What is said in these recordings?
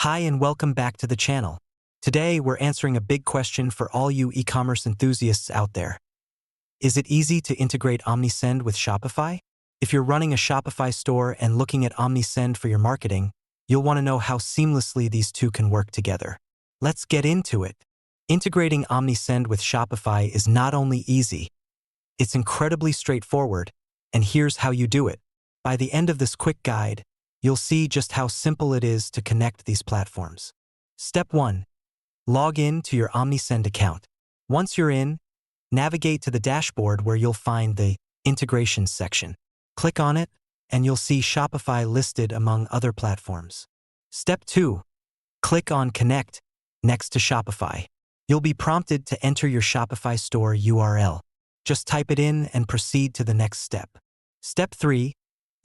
Hi and welcome back to the channel. Today we're answering a big question for all you e-commerce enthusiasts out there. Is it easy to integrate Omnisend with Shopify? If you're running a Shopify store and looking at Omnisend for your marketing, you'll want to know how seamlessly these two can work together. Let's get into it. Integrating Omnisend with Shopify is not only easy, it's incredibly straightforward, and here's how you do it. By the end of this quick guide, you'll see just how simple it is to connect these platforms. Step 1. Log in to your Omnisend account. Once you're in, navigate to the dashboard where you'll find the Integrations section. Click on it, and you'll see Shopify listed among other platforms. Step 2. Click on Connect next to Shopify. You'll be prompted to enter your Shopify store URL. Just type it in and proceed to the next step. Step 3.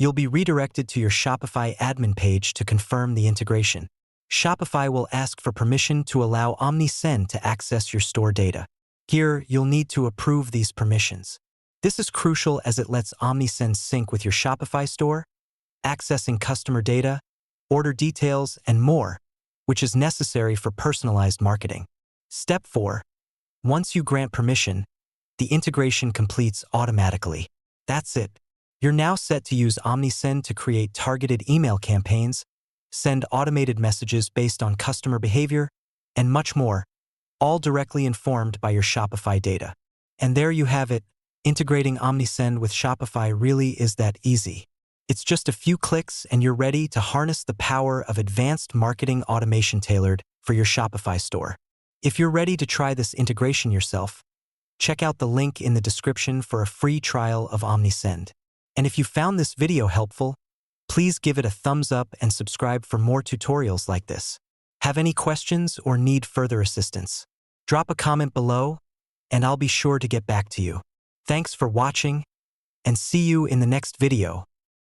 You'll be redirected to your Shopify admin page to confirm the integration. Shopify will ask for permission to allow Omnisend to access your store data. Here, you'll need to approve these permissions. This is crucial as it lets Omnisend sync with your Shopify store, accessing customer data, order details, and more, which is necessary for personalized marketing. Step 4. Once you grant permission, the integration completes automatically. That's it. You're now set to use Omnisend to create targeted email campaigns, send automated messages based on customer behavior, and much more, all directly informed by your Shopify data. And there you have it. Integrating Omnisend with Shopify really is that easy. It's just a few clicks and you're ready to harness the power of advanced marketing automation tailored for your Shopify store. If you're ready to try this integration yourself, check out the link in the description for a free trial of Omnisend. And if you found this video helpful, please give it a thumbs up and subscribe for more tutorials like this. Have any questions or need further assistance? Drop a comment below, and I'll be sure to get back to you. Thanks for watching, and see you in the next video.